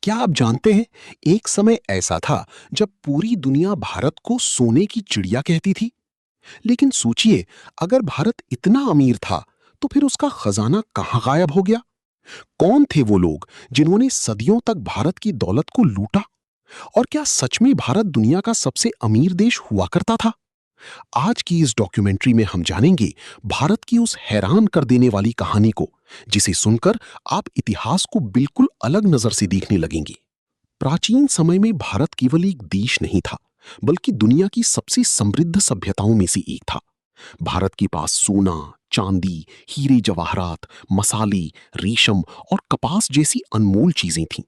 क्या आप जानते हैं, एक समय ऐसा था जब पूरी दुनिया भारत को सोने की चिड़िया कहती थी। लेकिन सोचिए, अगर भारत इतना अमीर था तो फिर उसका खजाना कहां गायब हो गया? कौन थे वो लोग जिन्होंने सदियों तक भारत की दौलत को लूटा? और क्या सच में भारत दुनिया का सबसे अमीर देश हुआ करता था? आज की इस डॉक्यूमेंट्री में हम जानेंगे भारत की उस हैरान कर देने वाली कहानी को, जिसे सुनकर आप इतिहास को बिल्कुल अलग नजर से देखने लगेंगे। प्राचीन समय में भारत केवल एक देश नहीं था, बल्कि दुनिया की सबसे समृद्ध सभ्यताओं में से एक था। भारत के पास सोना, चांदी, हीरे जवाहरात, मसाले, रेशम और कपास जैसी अनमोल चीजें थीं।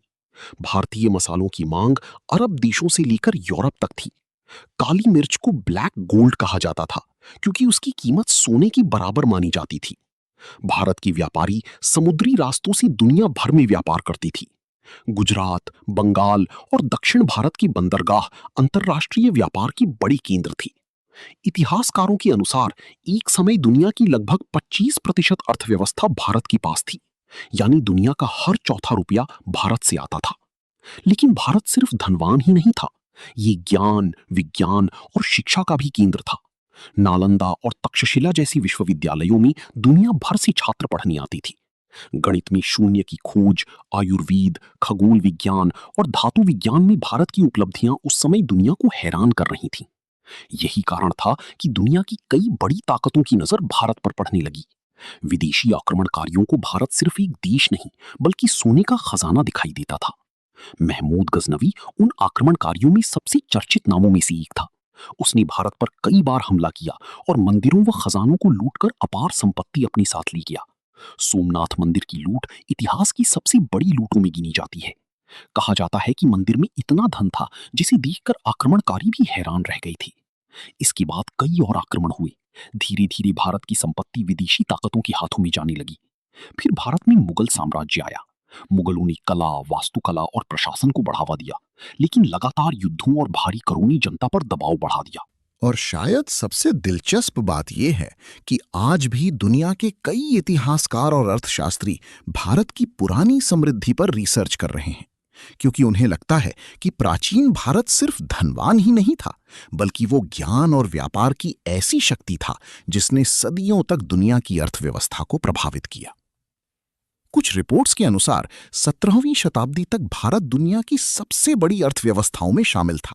भारतीय मसालों की मांग अरब देशों से लेकर यूरोप तक थी। काली मिर्च को ब्लैक गोल्ड कहा जाता था, क्योंकि उसकी कीमत सोने की बराबर मानी जाती थी। भारत की व्यापारी समुद्री रास्तों से दुनिया भर में व्यापार करती थी। गुजरात, बंगाल और दक्षिण भारत की बंदरगाह अंतर्राष्ट्रीय व्यापार की बड़ी केंद्र थी। इतिहासकारों के अनुसार एक समय दुनिया की लगभग 25% अर्थव्यवस्था भारत के पास थी, यानी दुनिया का हर चौथा रुपया भारत से आता था। लेकिन भारत सिर्फ धनवान ही नहीं था, ये ज्ञान, विज्ञान और शिक्षा का भी केंद्र था। नालंदा और तक्षशिला जैसी विश्वविद्यालयों में दुनिया भर से छात्र पढ़ने आते थे। गणित में शून्य की खोज, आयुर्वेद, खगोल विज्ञान और धातु विज्ञान में भारत की उपलब्धियां उस समय दुनिया को हैरान कर रही थीं। यही कारण था कि दुनिया की कई बड़ी ताकतों की नजर भारत पर पड़ने लगी। विदेशी आक्रमणकारियों को भारत सिर्फ एक देश नहीं, बल्कि सोने का खजाना दिखाई देता था। महमूद गजनवी उन आक्रमणकारियों में सबसे चर्चित नामों में से एक था। उसने भारत पर कई बार हमला किया और मंदिरों व खजानों को लूटकर अपार संपत्ति अपने साथ ले गया। सोमनाथ मंदिर की लूट इतिहास की सबसे बड़ी लूटों में गिनी जाती है। कहा जाता है कि मंदिर में इतना धन था जिसे देखकर आक्रमणकारी भी हैरान रह गए थे। इसके बाद कई और आक्रमण हुए। धीरे धीरे भारत की संपत्ति विदेशी ताकतों के हाथों में जाने लगी। फिर भारत में मुगल साम्राज्य आया। मुगलों ने कला, वास्तुकला और प्रशासन को बढ़ावा दिया, लेकिन लगातार युद्धों और भारी करों ने जनता पर दबाव बढ़ा दिया। और शायद सबसे दिलचस्प बात यह है कि आज भी दुनिया के कई इतिहासकार और अर्थशास्त्री भारत की पुरानी समृद्धि पर रिसर्च कर रहे हैं, क्योंकि उन्हें लगता है कि प्राचीन भारत सिर्फ धनवान ही नहीं था, बल्कि वो ज्ञान और व्यापार की ऐसी शक्ति था जिसने सदियों तक दुनिया की अर्थव्यवस्था को प्रभावित किया। कुछ रिपोर्ट्स के अनुसार 17वीं शताब्दी तक भारत दुनिया की सबसे बड़ी अर्थव्यवस्थाओं में शामिल था।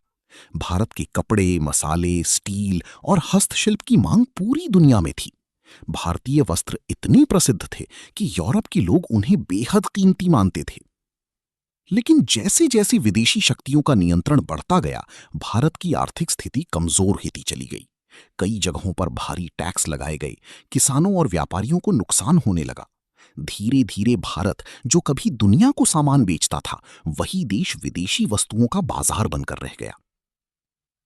भारत के कपड़े, मसाले, स्टील और हस्तशिल्प की मांग पूरी दुनिया में थी। भारतीय वस्त्र इतने प्रसिद्ध थे कि यूरोप के लोग उन्हें बेहद कीमती मानते थे। लेकिन जैसे जैसे विदेशी शक्तियों का नियंत्रण बढ़ता गया, भारत की आर्थिक स्थिति कमजोर होती चली गई। कई जगहों पर भारी टैक्स लगाए गए, किसानों और व्यापारियों को नुकसान होने लगा। धीरे धीरे भारत, जो कभी दुनिया को सामान बेचता था, वही देश विदेशी वस्तुओं का बाजार बनकर रह गया।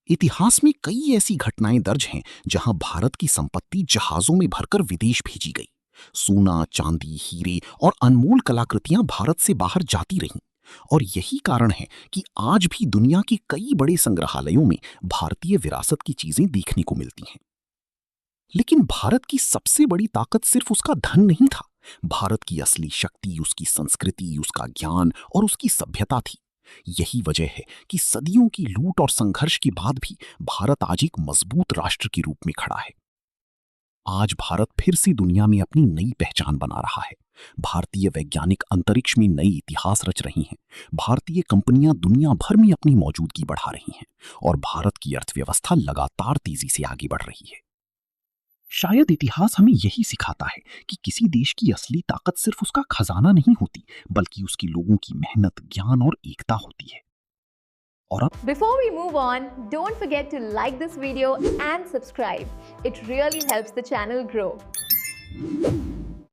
इतिहास में कई ऐसी घटनाएं दर्ज हैं जहां भारत की संपत्ति जहाजों में भरकर विदेश भेजी गई। सोना, चांदी, हीरे और अनमोल कलाकृतियां भारत से बाहर जाती रहीं। और यही कारण है कि आज भी दुनिया के कई बड़े संग्रहालयों में भारतीय विरासत की चीजें देखने को मिलती हैं। लेकिन भारत की सबसे बड़ी ताकत सिर्फ उसका धन नहीं था। भारत की असली शक्ति उसकी संस्कृति, उसका ज्ञान और उसकी सभ्यता थी। यही वजह है कि सदियों की लूट और संघर्ष के बाद भी भारत आज एक मजबूत राष्ट्र के रूप में खड़ा है। आज भारत फिर से दुनिया में अपनी नई पहचान बना रहा है। भारतीय वैज्ञानिक अंतरिक्ष में नई इतिहास रच रही हैं। भारतीय कंपनियां दुनिया भर में अपनी मौजूदगी बढ़ा रही हैं और भारत की अर्थव्यवस्था लगातार तेजी से आगे बढ़ रही है। शायद इतिहास हमें यही सिखाता है कि किसी देश की असली ताकत सिर्फ उसका खजाना नहीं होती, बल्कि उसके लोगों की मेहनत, ज्ञान और एकता होती है। और अब Before we move on, don't forget to like this video and subscribe. It really helps the channel grow.